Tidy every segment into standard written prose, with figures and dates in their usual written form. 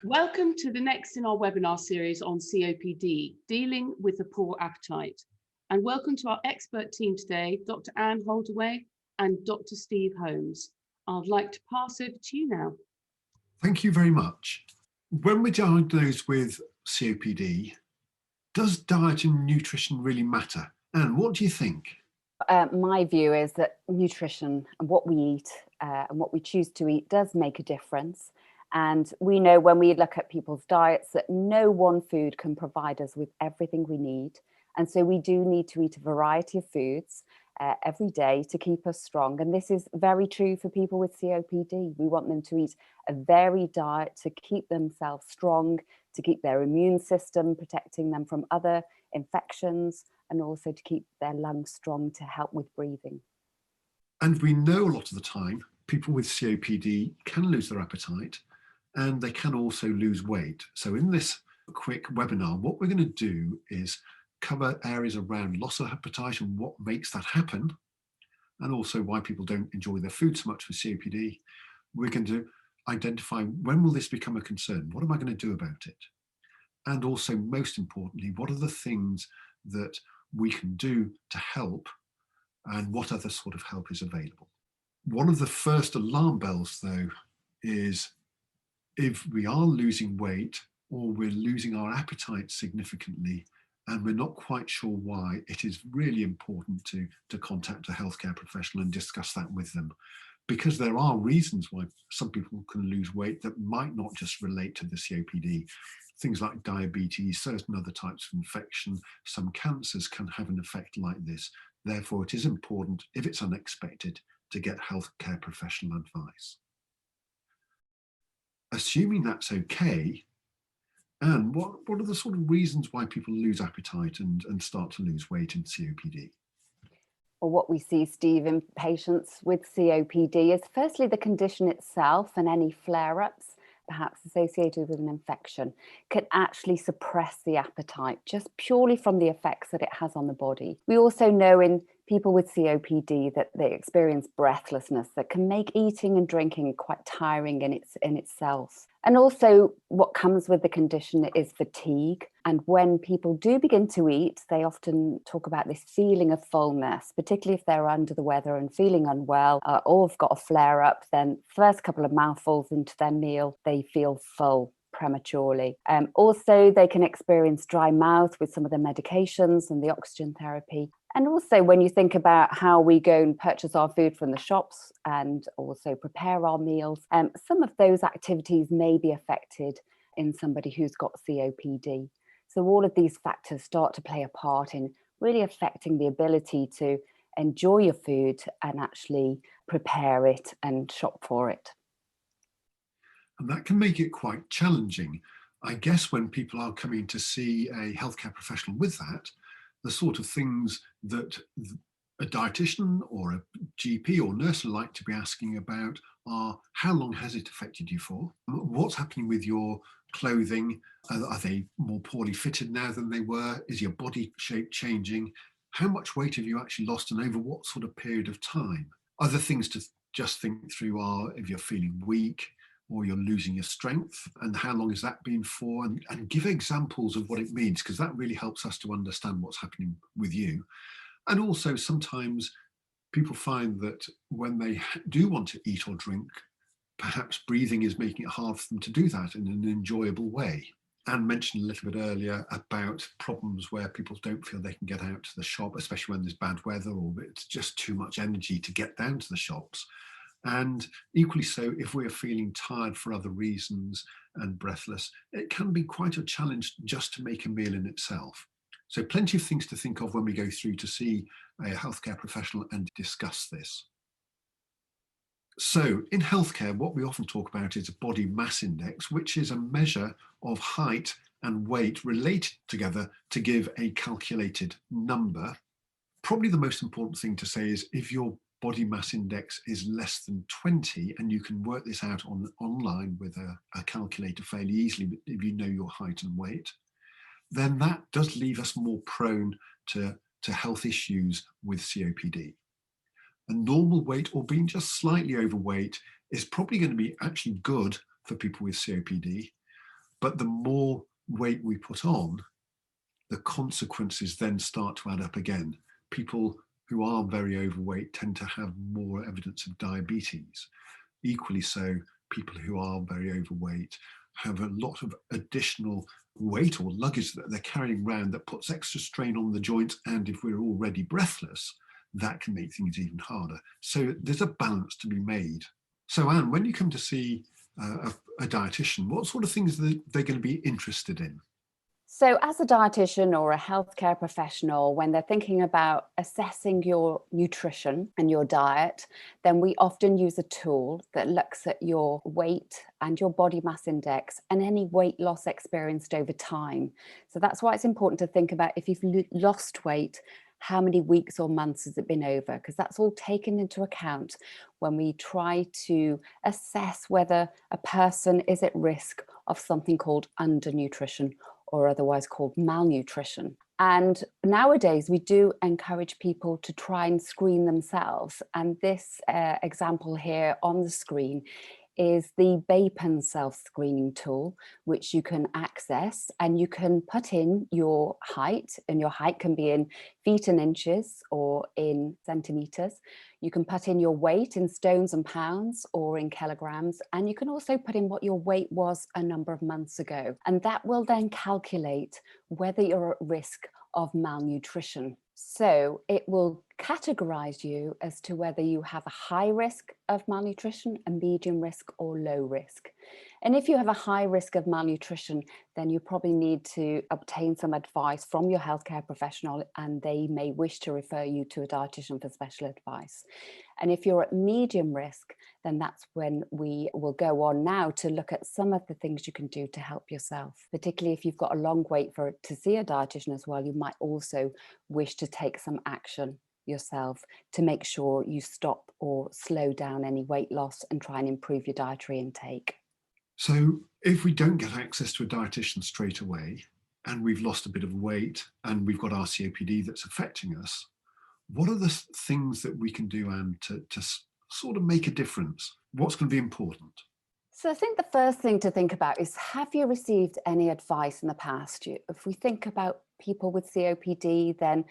Welcome to the next in our webinar series on COPD, Dealing with a Poor Appetite. And welcome to our expert team today, Dr. Anne Holdaway and Dr. Steve Holmes. I'd like to pass over to you now. Thank you very much. When we're diagnosed with COPD, does diet and nutrition really matter? Anne, what do you think? My view is that nutrition and what we eat and what we choose to eat does make a difference. And we know when we look at people's diets that no one food can provide us with everything we need. And so we do need to eat a variety of foods every day to keep us strong. And this is very true for people with COPD. We want them to eat a varied diet to keep themselves strong, to keep their immune system, protecting them from other infections, and also to keep their lungs strong to help with breathing. And we know a lot of the time people with COPD can lose their appetite and they can also lose weight. So in this quick webinar, what we're going to do is cover areas around loss of appetite and what makes that happen, and also why people don't enjoy their food so much with COPD. We're going to identify when will this become a concern? What am I going to do about it? And also, most importantly, what are the things that we can do to help, and what other sort of help is available? One of the first alarm bells, though, is if we are losing weight or we're losing our appetite significantly and we're not quite sure why, it is really important to contact a healthcare professional and discuss that with them, because there are reasons why some people can lose weight that might not just relate to the COPD. Things like diabetes, certain other types of infection, some cancers can have an effect like this. Therefore, it is important, if it's unexpected, to get healthcare professional advice. Assuming that's okay, and what are the sort of reasons why people lose appetite and start to lose weight in COPD? Well, what we see, Steve, in patients with COPD is firstly the condition itself and any flare-ups, perhaps associated with an infection, can actually suppress the appetite just purely from the effects that it has on the body. We also know in people with COPD that they experience breathlessness that can make eating and drinking quite tiring in itself. And also what comes with the condition is fatigue. And when people do begin to eat, they often talk about this feeling of fullness, particularly if they're under the weather and feeling unwell or have got a flare up, then first couple of mouthfuls into their meal, they feel full prematurely. Also, they can experience dry mouth with some of the medications and the oxygen therapy. And also when you think about how we go and purchase our food from the shops and also prepare our meals, some of those activities may be affected in somebody who's got COPD. So all of these factors start to play a part in really affecting the ability to enjoy your food and actually prepare it and shop for it. And that can make it quite challenging. I guess when people are coming to see a healthcare professional with that, the sort of things that a dietitian or a GP or nurse would like to be asking about are, how long has it affected you for? What's happening with your clothing? Are they more poorly fitted now than they were? Is your body shape changing? How much weight have you actually lost and over what sort of period of time? Other things to just think through are if you're feeling weak or you're losing your strength, and how long has that been for? And give examples of what it means, because that really helps us to understand what's happening with you. And also sometimes people find that when they do want to eat or drink, perhaps breathing is making it hard for them to do that in an enjoyable way. Anne mentioned a little bit earlier about problems where people don't feel they can get out to the shop, especially when there's bad weather or it's just too much energy to get down to the shops. And equally so, if we're feeling tired for other reasons and breathless, it can be quite a challenge just to make a meal in itself. So plenty of things to think of when we go through to see a healthcare professional and discuss this. So in healthcare, what we often talk about is a body mass index, which is a measure of height and weight related together to give a calculated number. Probably the most important thing to say is if your body mass index is less than 20, and you can work this out online with a calculator fairly easily if you know your height and weight, then that does leave us more prone to health issues with COPD. A normal weight or being just slightly overweight is probably going to be actually good for people with COPD. But the more weight we put on, the consequences then start to add up again. People who are very overweight tend to have more evidence of diabetes. Equally so, people who are very overweight have a lot of additional weight or luggage that they're carrying around that puts extra strain on the joints. And if we're already breathless, that can make things even harder. So there's a balance to be made. So Anne, when you come to see a dietitian, what sort of things are they going to be interested in? So as a dietitian or a healthcare professional, when they're thinking about assessing your nutrition and your diet, then we often use a tool that looks at your weight and your body mass index and any weight loss experienced over time. So that's why it's important to think about, if you've lost weight, how many weeks or months has it been over? Because that's all taken into account when we try to assess whether a person is at risk of something called undernutrition, or otherwise called malnutrition. And nowadays, we do encourage people to try and screen themselves. And this example here on the screen is the Bapen self-screening tool, which you can access, and you can put in your height, and your height can be in feet and inches or in centimeters. You can put in your weight in stones and pounds or in kilograms, and you can also put in what your weight was a number of months ago. And that will then calculate whether you're at risk of malnutrition. So it will categorize you as to whether you have a high risk of malnutrition, a medium risk, or low risk. And if you have a high risk of malnutrition, then you probably need to obtain some advice from your healthcare professional, and they may wish to refer you to a dietitian for special advice. And if you're at medium risk, then that's when we will go on now to look at some of the things you can do to help yourself. Particularly if you've got a long wait to see a dietitian as well, you might also wish to take some action yourself to make sure you stop or slow down any weight loss and try and improve your dietary intake. So if we don't get access to a dietitian straight away, and we've lost a bit of weight and we've got our COPD that's affecting us, what are the things that we can do, Anne, to sort of make a difference? What's going to be important? So I think the first thing to think about is, have you received any advice in the past? If we think about people with COPD, then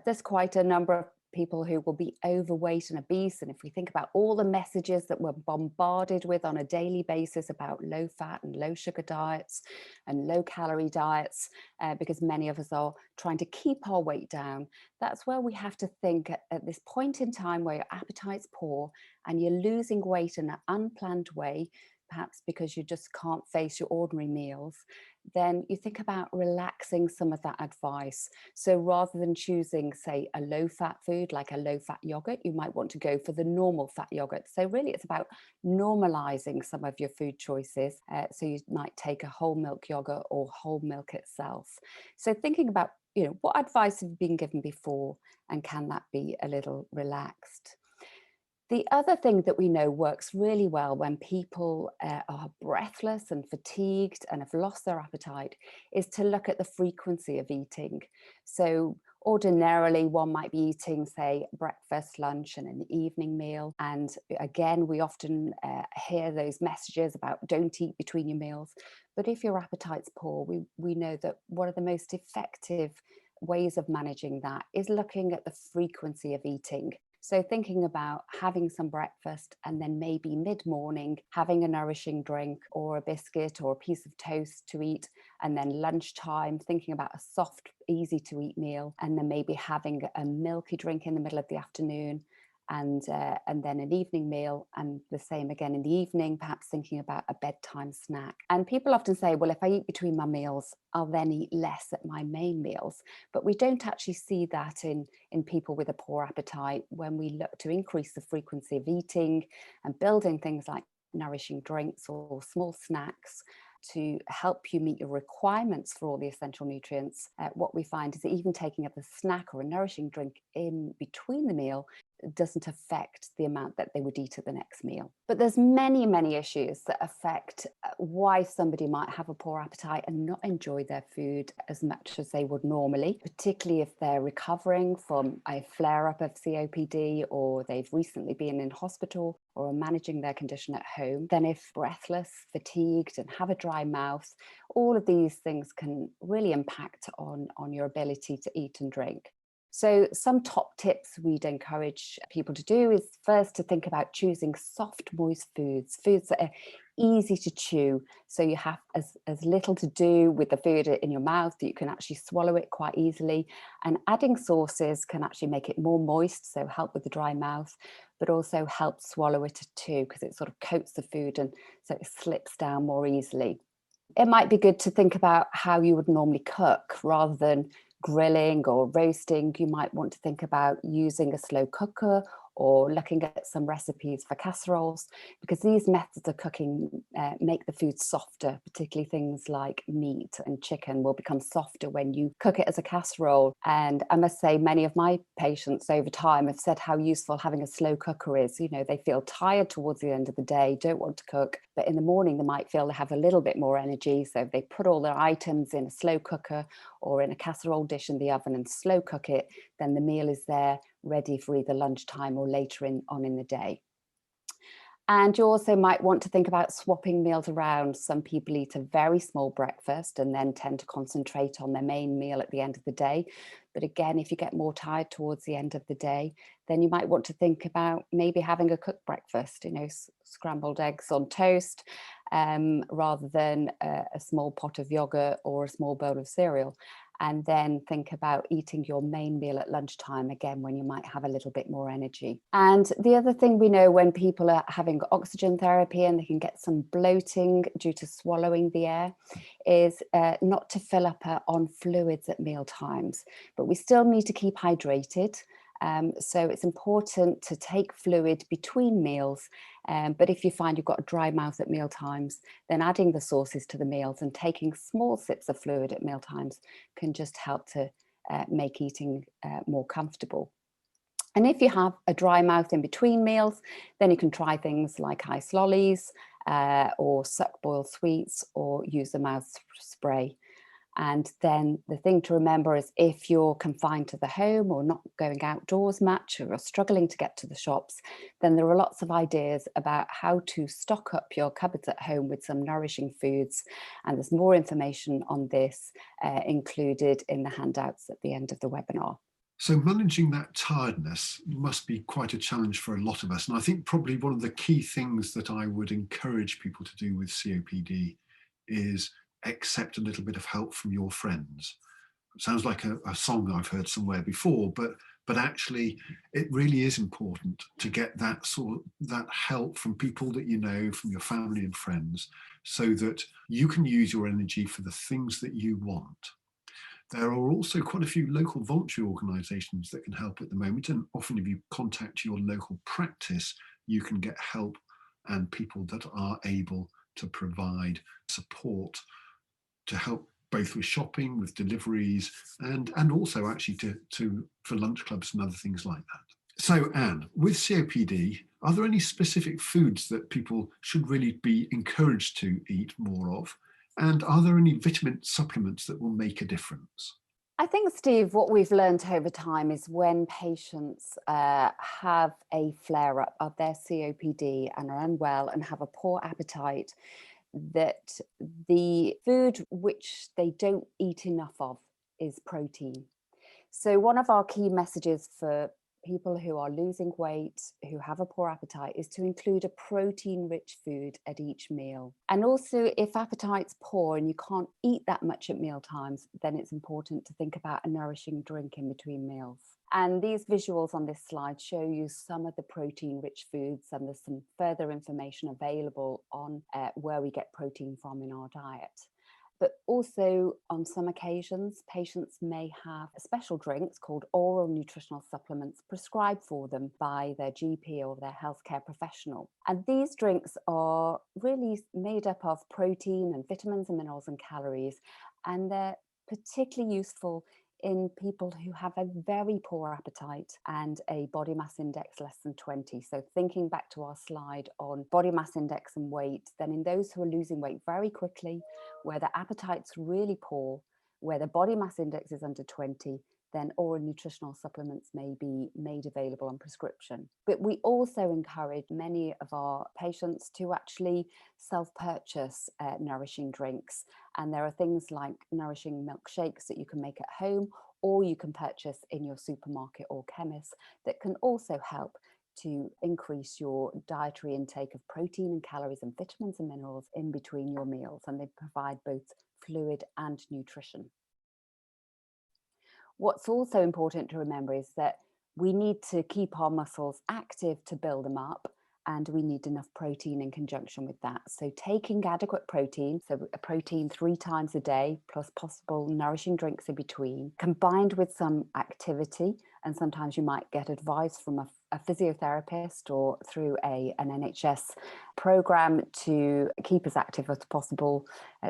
there's quite a number of people who will be overweight and obese. And if we think about all the messages that we're bombarded with on a daily basis about low fat and low sugar diets and low calorie diets, because many of us are trying to keep our weight down, that's where we have to think at this point in time where your appetite's poor and you're losing weight in an unplanned way, perhaps because you just can't face your ordinary meals, then you think about relaxing some of that advice. So rather than choosing, say, a low-fat food like a low-fat yogurt, you might want to go for the normal fat yogurt. So really it's about normalizing some of your food choices. So you might take a whole milk yogurt or whole milk itself. So thinking about, what advice have you been given before, and can that be a little relaxed? The other thing that we know works really well when people are breathless and fatigued and have lost their appetite is to look at the frequency of eating. So ordinarily, one might be eating, say, breakfast, lunch, and an evening meal. And again, we often hear those messages about don't eat between your meals. But if your appetite's poor, we know that one of the most effective ways of managing that is looking at the frequency of eating. So thinking about having some breakfast and then maybe mid-morning having a nourishing drink or a biscuit or a piece of toast to eat, and then lunchtime thinking about a soft, easy to eat meal, and then maybe having a milky drink in the middle of the afternoon, and then an evening meal, and the same again in the evening, perhaps thinking about a bedtime snack. And people often say, well, if I eat between my meals, I'll then eat less at my main meals. But we don't actually see that in people with a poor appetite when we look to increase the frequency of eating and building things like nourishing drinks or small snacks to help you meet your requirements for all the essential nutrients. What we find is that even taking up a snack or a nourishing drink in between the meal doesn't affect the amount that they would eat at the next meal. But there's many issues that affect why somebody might have a poor appetite and not enjoy their food as much as they would normally, particularly if they're recovering from a flare-up of COPD, or they've recently been in hospital, or are managing their condition at home. Then if breathless, fatigued, and have a dry mouth, all of these things can really impact on your ability to eat and drink. So some top tips we'd encourage people to do is first to think about choosing soft, moist foods that are easy to chew. So you have as little to do with the food in your mouth that you can actually swallow it quite easily. And adding sauces can actually make it more moist, so help with the dry mouth, but also help swallow it too, because it sort of coats the food and so it slips down more easily. It might be good to think about how you would normally cook rather than grilling or roasting. You might want to think about using a slow cooker or looking at some recipes for casseroles, because these methods of cooking make the food softer, particularly things like meat and chicken will become softer when you cook it as a casserole. And I must say, many of my patients over time have said how useful having a slow cooker is. You know, they feel tired towards the end of the day, don't want to cook, but in the morning they might feel they have a little bit more energy. So if they put all their items in a slow cooker or in a casserole dish in the oven and slow cook it, then the meal is there ready for either lunchtime or later on in the day. And you also might want to think about swapping meals around. Some people eat a very small breakfast and then tend to concentrate on their main meal at the end of the day. But again, if you get more tired towards the end of the day, then you might want to think about maybe having a cooked breakfast, you know, scrambled eggs on toast, rather than a small pot of yogurt or a small bowl of cereal. And then think about eating your main meal at lunchtime, again, when you might have a little bit more energy. And the other thing we know, when people are having oxygen therapy and they can get some bloating due to swallowing the air, is not to fill up on fluids at meal times. But we still need to keep hydrated. So it's important to take fluid between meals. But if you find you've got a dry mouth at meal times, then adding the sauces to the meals and taking small sips of fluid at meal times can just help to make eating more comfortable. And if you have a dry mouth in between meals, then you can try things like ice lollies or suck boiled sweets, or use the mouth spray. And then the thing to remember is, if you're confined to the home or not going outdoors much, or are struggling to get to the shops, then there are lots of ideas about how to stock up your cupboards at home with some nourishing foods. And there's more information on this included in the handouts at the end of the webinar. So managing that tiredness must be quite a challenge for a lot of us. And I think probably one of the key things that I would encourage people to do with COPD is accept a little bit of help from your friends. It sounds like a song I've heard somewhere before, but actually it really is important to get that help from people that you know, from your family and friends, so that you can use your energy for the things that you want. There are also quite a few local voluntary organisations that can help at the moment, and often if you contact your local practice, you can get help and people that are able to provide support to help both with shopping, with deliveries, and also actually for lunch clubs and other things like that. So Anne, with COPD, are there any specific foods that people should really be encouraged to eat more of? And are there any vitamin supplements that will make a difference? I think, Steve, what we've learned over time is when patients have a flare-up of their COPD and are unwell and have a poor appetite, that the food which they don't eat enough of is protein. So one of our key messages for people who are losing weight, who have a poor appetite, is to include a protein-rich food at each meal. And also, if appetite's poor and you can't eat that much at meal times, then it's important to think about a nourishing drink in between meals. And these visuals on this slide show you some of the protein-rich foods, and there's some further information available on where we get protein from in our diet. But also, on some occasions, patients may have special drinks called oral nutritional supplements prescribed for them by their GP or their healthcare professional. And these drinks are really made up of protein and vitamins and minerals and calories, and they're particularly useful in people who have a very poor appetite and a body mass index less than 20. So thinking back to our slide on body mass index and weight, then in those who are losing weight very quickly, where the appetite's really poor, where the body mass index is under 20, then oral nutritional supplements may be made available on prescription. But we also encourage many of our patients to actually self-purchase nourishing drinks. And there are things like nourishing milkshakes that you can make at home, or you can purchase in your supermarket or chemist, that can also help to increase your dietary intake of protein and calories and vitamins and minerals in between your meals. And they provide both fluid and nutrition. What's also important to remember is that we need to keep our muscles active to build them up, and we need enough protein in conjunction with that. So taking adequate protein, so a protein 3 times a day, plus possible nourishing drinks in between, combined with some activity, and sometimes you might get advice from a physiotherapist or through an NHS program to keep as active as possible.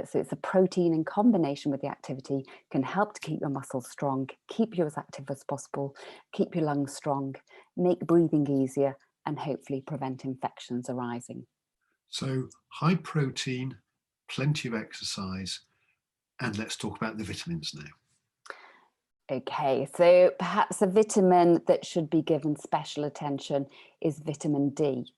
So it's a protein in combination with the activity can help to keep your muscles strong, keep you as active as possible, keep your lungs strong, make breathing easier, and hopefully prevent infections arising. So high protein, plenty of exercise, and let's talk about the vitamins now. Okay, so perhaps a vitamin that should be given special attention is vitamin D.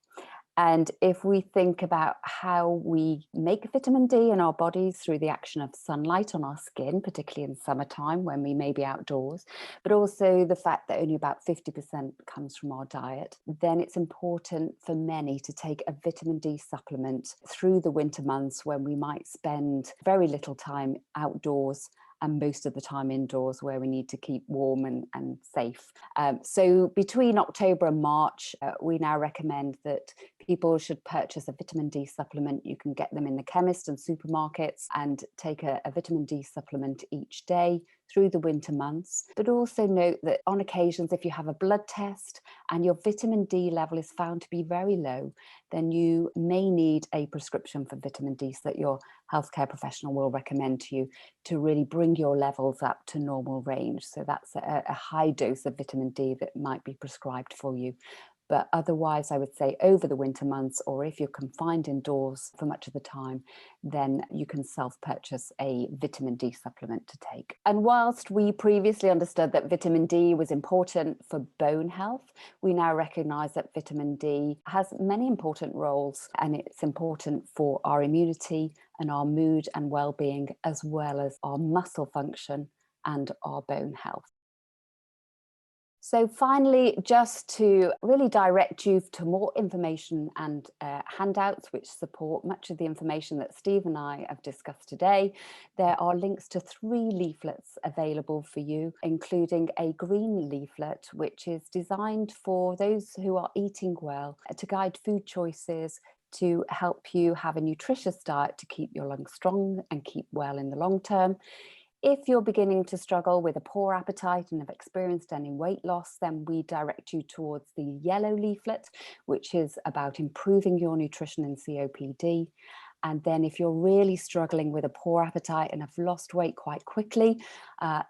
And if we think about how we make vitamin D in our bodies through the action of sunlight on our skin, particularly in summertime when we may be outdoors, but also the fact that only about 50% comes from our diet, then it's important for many to take a vitamin D supplement through the winter months when we might spend very little time outdoors and most of the time indoors, where we need to keep warm and safe. So between October and March, we now recommend that people should purchase a vitamin D supplement. You can get them in the chemist and supermarkets, and take a vitamin D supplement each day through the winter months. But also note that on occasions, if you have a blood test and your vitamin D level is found to be very low, then you may need a prescription for vitamin D so that your healthcare professional will recommend to you to really bring your levels up to normal range. So that's a high dose of vitamin D that might be prescribed for you. But otherwise, I would say over the winter months, or if you're confined indoors for much of the time, then you can self-purchase a vitamin D supplement to take. And whilst we previously understood that vitamin D was important for bone health, we now recognise that vitamin D has many important roles, and it's important for our immunity and our mood and well-being, as well as our muscle function and our bone health. So finally, just to really direct you to more information and handouts which support much of the information that Steve and I have discussed today, there are links to 3 leaflets available for you, including a green leaflet, which is designed for those who are eating well, to guide food choices, to help you have a nutritious diet to keep your lungs strong and keep well in the long term. If you're beginning to struggle with a poor appetite and have experienced any weight loss, then we direct you towards the yellow leaflet, which is about improving your nutrition in COPD. And then if you're really struggling with a poor appetite and have lost weight quite quickly,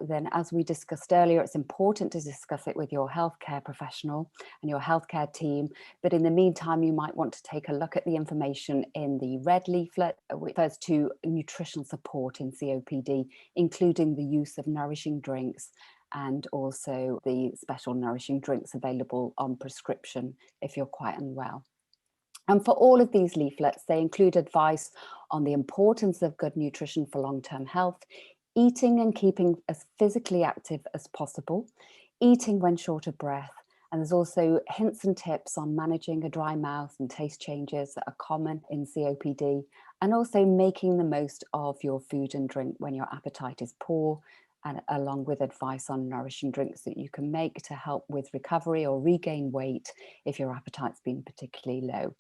then as we discussed earlier, it's important to discuss it with your healthcare professional and your healthcare team. But in the meantime, you might want to take a look at the information in the red leaflet, which refers to nutritional support in COPD, including the use of nourishing drinks and also the special nourishing drinks available on prescription if you're quite unwell. And for all of these leaflets, they include advice on the importance of good nutrition for long-term health, eating and keeping as physically active as possible, eating when short of breath, and there's also hints and tips on managing a dry mouth and taste changes that are common in COPD, and also making the most of your food and drink when your appetite is poor, and along with advice on nourishing drinks that you can make to help with recovery or regain weight if your appetite's been particularly low.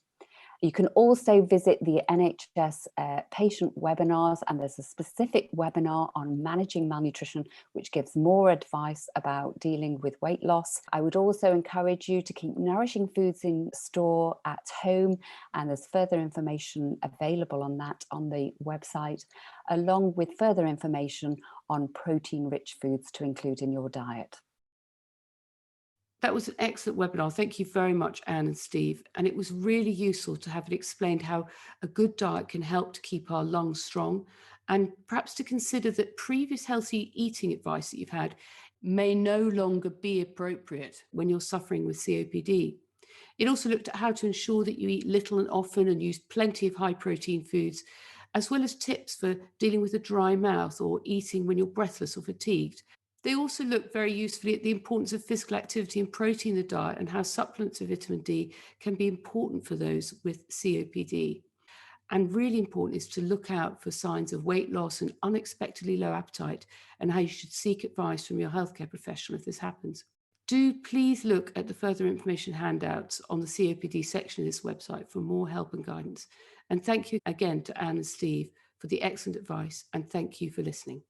You can also visit the NHS patient webinars, and there's a specific webinar on managing malnutrition, which gives more advice about dealing with weight loss. I would also encourage you to keep nourishing foods in store at home, and there's further information available on that on the website, along with further information on protein-rich foods to include in your diet. That was an excellent webinar. Thank you very much, Anne and Steve. And it was really useful to have it explained how a good diet can help to keep our lungs strong, and perhaps to consider that previous healthy eating advice that you've had may no longer be appropriate when you're suffering with COPD. It also looked at how to ensure that you eat little and often and use plenty of high protein foods, as well as tips for dealing with a dry mouth or eating when you're breathless or fatigued. They also look very usefully at the importance of physical activity and protein in the diet, and how supplements of vitamin D can be important for those with COPD. And really important is to look out for signs of weight loss and unexpectedly low appetite, and how you should seek advice from your healthcare professional if this happens. Do please look at the further information handouts on the COPD section of this website for more help and guidance. And thank you again to Anne and Steve for the excellent advice, and thank you for listening.